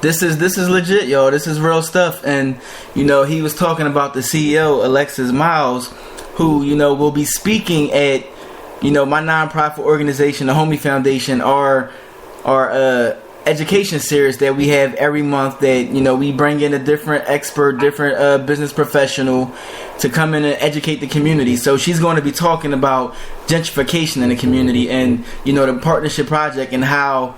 This is legit, yo. This is real stuff. And, you know, he was talking about the CEO, Alexis Miles, who, you know, will be speaking at, you know, my nonprofit organization, the Homie Foundation, our education series that we have every month that, you know, we bring in a different expert, different business professional to come in and educate the community. So she's going to be talking about gentrification in the community and, you know, the partnership project and how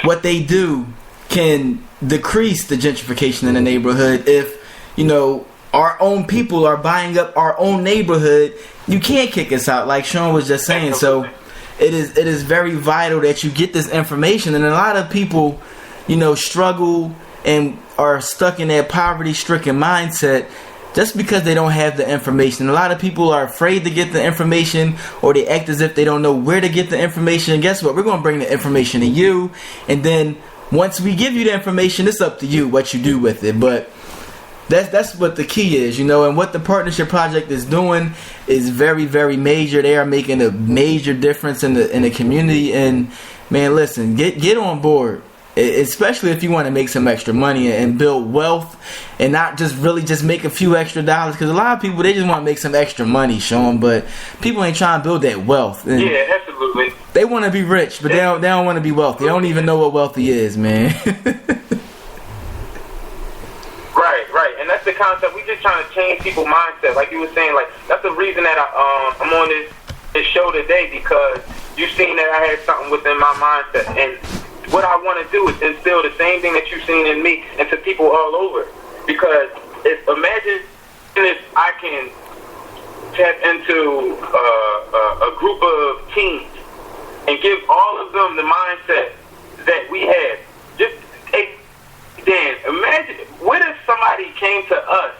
what they do can decrease the gentrification in the neighborhood. If, you know, our own people are buying up our own neighborhood, you can't kick us out, like Shawn was just saying. So it is very vital that you get this information. And a lot of people, you know, struggle and are stuck in that poverty-stricken mindset just because they don't have the information. A lot of people are afraid to get the information, or they act as if they don't know where to get the information. And guess what? We're going to bring the information to you, and then once we give you the information, it's up to you what you do with it. But that's what the key is, you know. And what the partnership project is doing is very, very major. They are making a major difference in the community. And man, listen, get on board, especially if you want to make some extra money and build wealth, and not just really just make a few extra dollars. Because a lot of people, they just want to make some extra money, Shawn. But people ain't trying to build that wealth. And yeah, absolutely. They want to be rich, but they don't want to be wealthy. They don't even know what wealthy is, man. Right. And that's the concept. We just trying to change people's mindset. Like you were saying, like that's the reason that I'm on this show today, because you've seen that I had something within my mindset. And what I want to do is instill the same thing that you've seen in me into people all over. Because imagine if I can tap into a group of teens and give all of them the mindset that we have. Just, hey, Dan, imagine, what if somebody came to us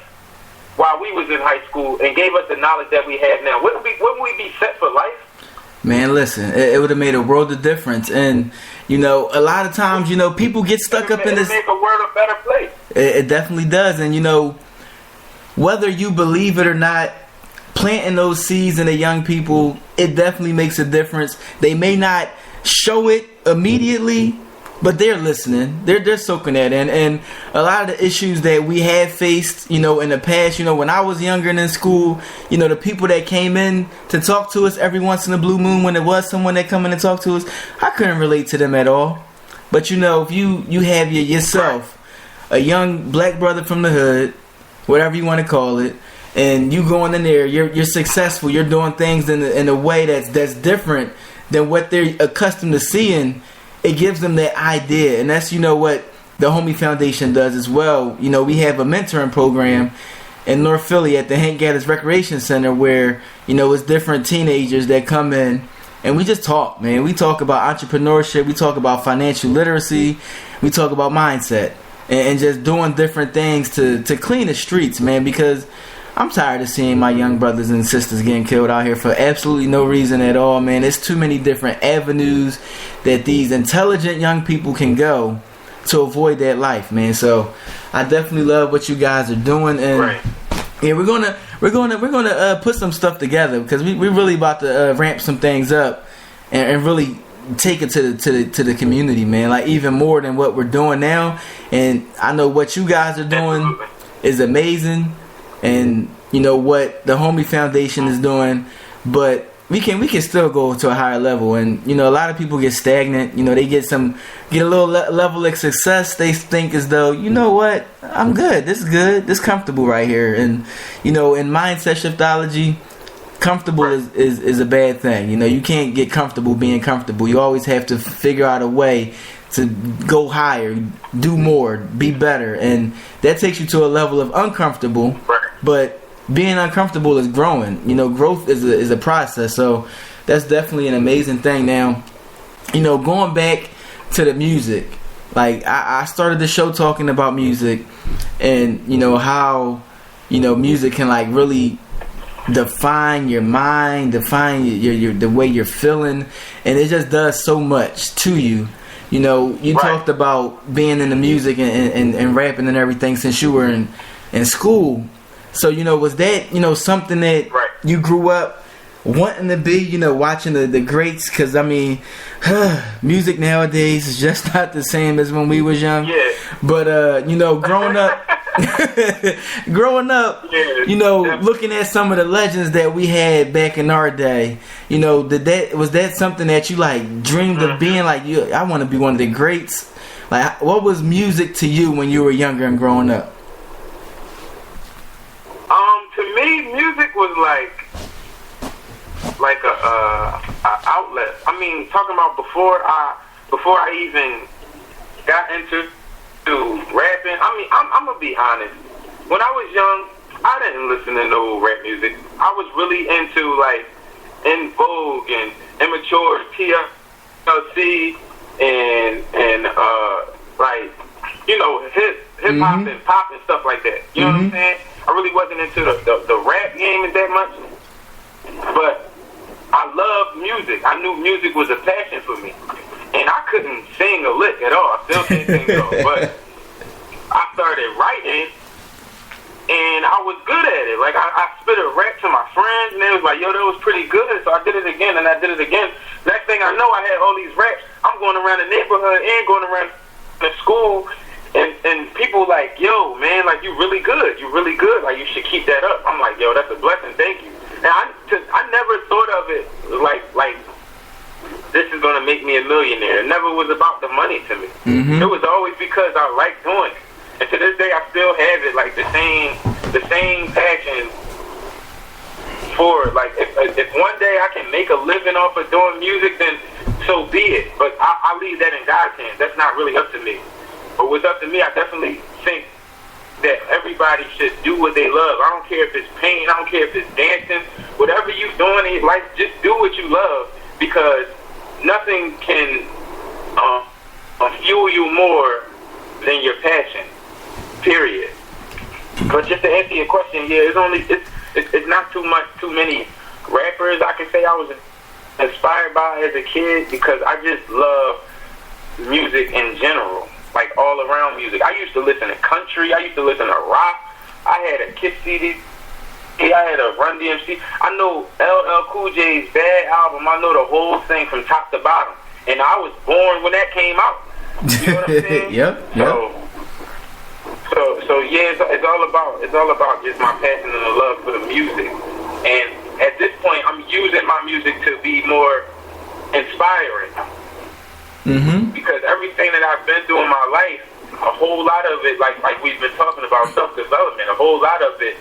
while we was in high school and gave us the knowledge that we have now? Wouldn't we be set for life? Man, listen, it would have made a world of difference. And, you know, a lot of times, you know, people get stuck up in this. It make a world a better place. It definitely does. And, you know, whether you believe it or not, planting those seeds in the young people, it definitely makes a difference. They may not show it immediately, but they're listening. They're soaking that in. And a lot of the issues that we have faced, you know, in the past, you know, when I was younger and in school, you know, the people that came in to talk to us every once in a blue moon, when there was someone that come in and talk to us, I couldn't relate to them at all. But, you know, if you have yourself, a young black brother from the hood, whatever you want to call it, and you going in there, you're successful, you're doing things in a way that's different than what they're accustomed to seeing, it gives them that idea. And that's, you know, what the Homie Foundation does as well. You know, we have a mentoring program in North Philly at the Hank Gaddis Recreation Center where, you know, it's different teenagers that come in and we just talk, man. We talk about entrepreneurship, we talk about financial literacy, we talk about mindset, and just doing different things to clean the streets, man, because I'm tired of seeing my young brothers and sisters getting killed out here for absolutely no reason at all, man. There's too many different avenues that these intelligent young people can go to avoid that life, man. So I definitely love what you guys are doing, and right. Yeah, we're gonna put some stuff together because we really about to ramp some things up and really take it to the community, man. Like even more than what we're doing now. And I know what you guys are doing is amazing. And you know what the Homie Foundation is doing, but we can still go to a higher level. And you know, a lot of people get stagnant. You know, they get a little level of success. They think as though, you know what, I'm good. This is good. This is comfortable right here. And you know, in mindset shiftology, comfortable is a bad thing. You know, you can't get comfortable being comfortable. You always have to figure out a way to go higher, do more, be better, and that takes you to a level of uncomfortable. But being uncomfortable is growing. You know, growth is a process. So that's definitely an amazing thing. Now, you know, going back to the music, like I started the show talking about music, and you know how, you know, music can like really define your mind, define your the way you're feeling, and it just does so much to you. You know, you talked about being in the music and rapping and everything since you were in school. So, you know, was that, you know, something that you grew up wanting to be, you know, watching the greats, because I mean, music nowadays is just not the same as when we was young. Yeah. But you know, growing up, yeah, you know, looking at some of the legends that we had back in our day, you know, was that something that you like dreamed of being? Like, I want to be one of the greats. Like, what was music to you when you were younger and growing up? To me, music was like a outlet. I mean, talking about before I even got into rapping. I mean, I'm gonna be honest. When I was young, I didn't listen to no rap music. I was really into like In Vogue and Immature, TLC, and like, you know, hip hop and pop and stuff like that. You know what I'm saying? I really wasn't into the rap game that much, but I loved music. I knew music was a passion for me, and I couldn't sing a lick at all. I still can't sing though, but I started writing, and I was good at it. Like, I spit a rap to my friends, and they was like, yo, that was pretty good. So I did it again, and I did it again. Next thing I know, I had all these raps. I'm going around the neighborhood and going around the school, and people like, yo, man, like, you really good. You really good. Like, you should keep that up. I'm like, yo, that's a blessing. Thank you. And I never thought of it like this is going to make me a millionaire. It never was about the money to me. It was always because I liked doing it. And to this day, I still have it, like the same passion for it. Like, if one day I can make a living off of doing music, then so be it. But I leave that in God's hands. That's not really up to me. But what's up to me, I definitely think that everybody should do what they love. I don't care if it's painting, I don't care if it's dancing, whatever you're doing in your life, just do what you love, because nothing can fuel you more than your passion. Period. But just to answer your question, yeah, it's not too many rappers I can say I was inspired by as a kid, because I just love music in general, like all around music. I used to listen to country, I used to listen to rock, I had a Kiss CD, I had a Run DMC. I know LL Cool J's Bad album, I know the whole thing from top to bottom, and I was born when that came out. You know what I'm saying? Yep. So yeah, it's all about just my passion and the love for the music. And at this point, I'm using my music to be more inspiring. Because everything that I've been through in my life, a whole lot of it, like we've been talking about self-development, a whole lot of it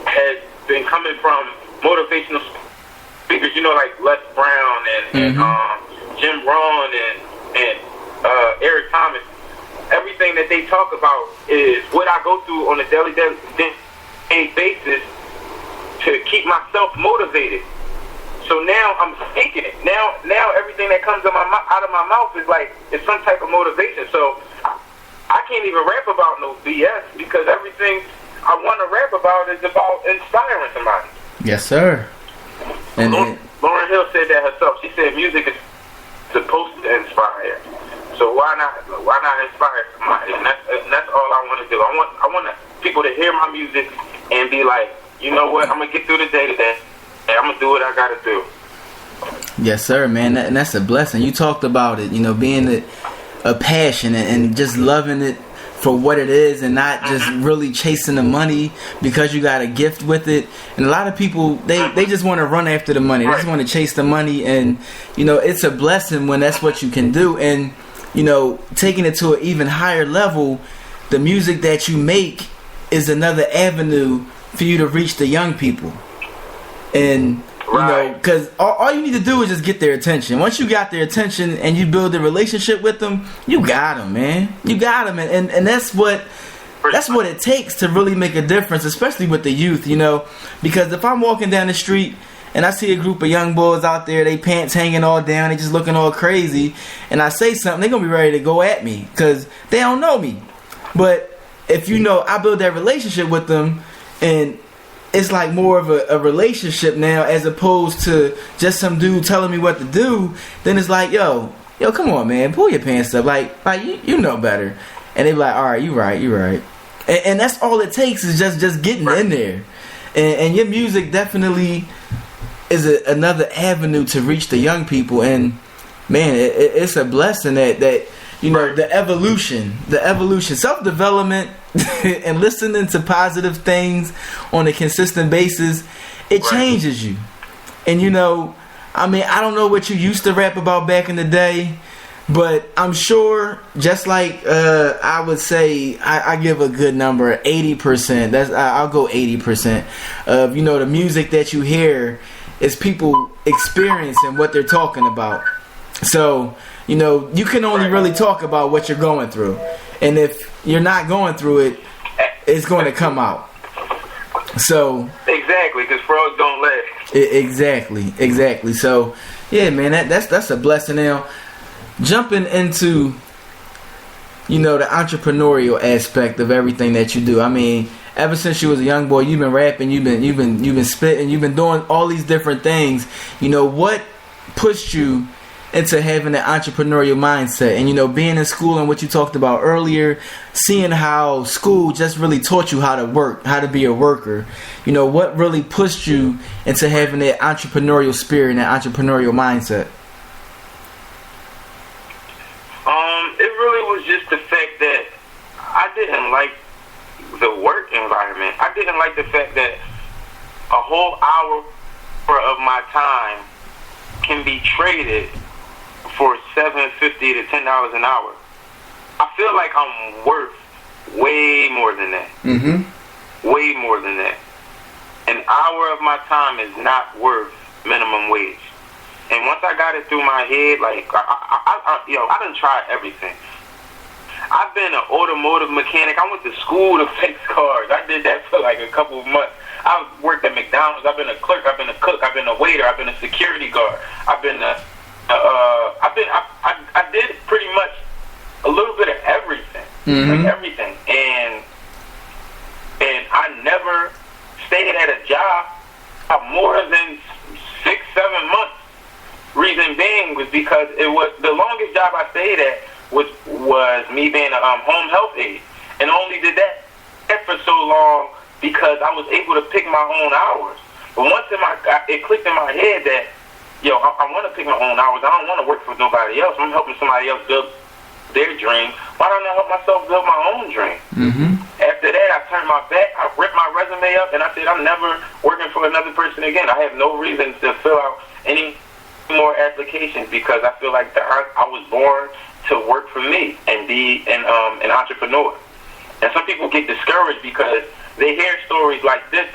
has been coming from motivational speakers, you know, like Les Brown and Jim Rohn and Eric Thomas. Everything that they talk about is what I go through on a daily basis to keep myself motivated. So now I'm speaking it. Now everything that comes out of my mouth is like, it's some type of motivation. So I can't even rap about no BS, because everything I want to rap about is about inspiring somebody. Yes, sir. And Lauryn Hill said that herself. She said music is supposed to inspire. So why not inspire somebody? And that's all I want to do. I want people to hear my music and be like, you know what, I'm gonna get through the day today, and I'm gonna do what I gotta do. Yes, sir, man. And that's a blessing. You talked about it, you know, being a passion and just loving it for what it is, and not just really chasing the money because you got a gift with it. And a lot of people, they just want to run after the money. They just want to chase the money, and you know, it's a blessing when that's what you can do. And you know, taking it to an even higher level, the music that you make is another avenue for you to reach the young people. And you know, because all you need to do is just get their attention. Once you got their attention and you build a relationship with them, you got them, man. You got them, and that's what it takes to really make a difference, especially with the youth. You know, because if I'm walking down the street and I see a group of young boys out there, they pants hanging all down, they just looking all crazy, and I say something, they're gonna be ready to go at me because they don't know me. But if you know, I build that relationship with them, and it's like more of a relationship now, as opposed to just some dude telling me what to do. Then it's like, yo, come on, man, pull your pants up, like you know better. And they be like, all right, you right. And that's all it takes is just getting in there. And your music definitely is another avenue to reach the young people. And man, it's a blessing that you know, the evolution, self-development, and listening to positive things on a consistent basis, it changes you. And you know, I mean, I don't know what you used to rap about back in the day, but I'm sure, just like I would say, I give a good number, 80%. I'll go 80% of, you know, the music that you hear is people experiencing what they're talking about. So, you know, you can only really talk about what you're going through, and if you're not going through it, it's going to come out. So exactly, because frogs don't laugh. Exactly. So yeah, man, that's a blessing. Now, jumping into, you know, the entrepreneurial aspect of everything that you do. I mean, ever since you was a young boy, you've been rapping, you've been spitting, you've been doing all these different things. You know, what pushed you into having an entrepreneurial mindset? And, you know, being in school and what you talked about earlier, seeing how school just really taught you how to work, how to be a worker. You know, what really pushed you into having that entrepreneurial spirit and that entrepreneurial mindset? It really was just the fact that I didn't like the work environment. I didn't like the fact that a whole hour of my time can be traded for $7.50 to $10 an hour. I feel like I'm worth way more than that. Way more than that. An hour of my time is not worth minimum wage. And once I got it through my head, like I done tried everything. I've been an automotive mechanic. I went to school to fix cars. I did that for like a couple of months. I worked at McDonald's. I've been a clerk. I've been a cook. I've been a waiter. I've been a security guard. I did pretty much a little bit of everything, like everything, and I never stayed at a job more than 6-7 months. Reason being was because it was the longest job I stayed at was me being a home health aide, and only did that for so long because I was able to pick my own hours. But once it clicked in my head that, yo, I want to pick my own hours. I don't want to work for nobody else. I'm helping somebody else build their dream. Why don't I help myself build my own dream? After that, I turned my back. I ripped my resume up, and I said, I'm never working for another person again. I have no reason to fill out any more applications because I feel like I was born to work for me and be an entrepreneur. And some people get discouraged because they hear stories like this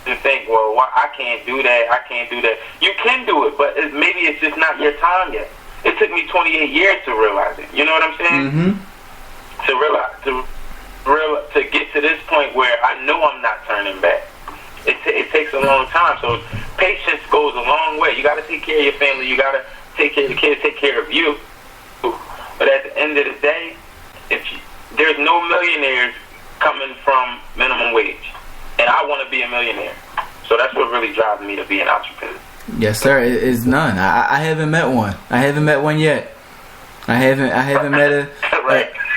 and think, well, I can't do that. I can't do that. You can do it, but maybe it's just not your time yet. It took me 28 years to realize it. You know what I'm saying? To get to this point where I know I'm not turning back. It takes a long time. So patience goes a long way. You got to take care of your family. You got to take care of the kids, take care of you. But at the end of the day, there's no millionaires coming from minimum wage. And I want to be a millionaire. So that's what really drives me to be an entrepreneur. Yes, sir. It's none. I haven't met one. I haven't met one yet. I haven't met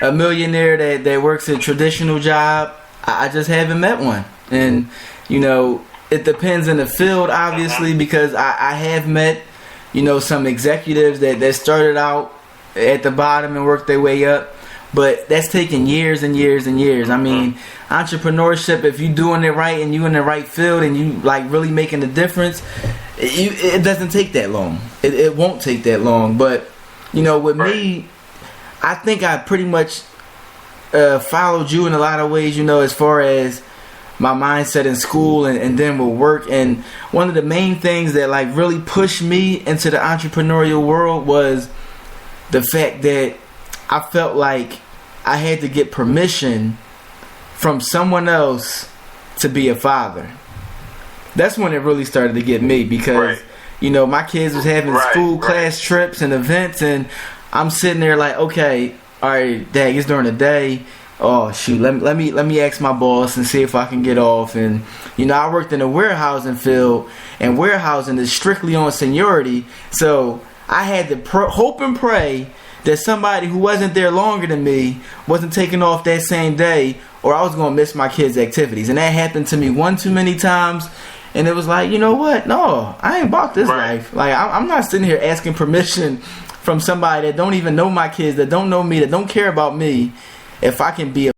a millionaire that works a traditional job. I just haven't met one. And, you know, it depends in the field, obviously, because I have met, you know, some executives that started out at the bottom and worked their way up. But that's taken years and years and years. I mean, entrepreneurship, if you're doing it right and you're in the right field and you like really making a difference, it doesn't take that long. It won't take that long. But, you know, with me, I think I pretty much followed you in a lot of ways, you know, as far as my mindset in school and then with work. And one of the main things that like really pushed me into the entrepreneurial world was the fact that I felt like I had to get permission from someone else to be a father. That's when it really started to get me because, you know, my kids was having school class trips and events, and I'm sitting there like, okay, all right, Dad, it's during the day. Oh shoot, let me ask my boss and see if I can get off. And you know, I worked in the warehousing field, and warehousing is strictly on seniority, so I had to hope and pray that somebody who wasn't there longer than me wasn't taking off that same day, or I was going to miss my kids' activities. And that happened to me one too many times, And it was like, you know what? No, I ain't bought this life. Like, I'm not sitting here asking permission from somebody that don't even know my kids, that don't know me, that don't care about me, if I can be a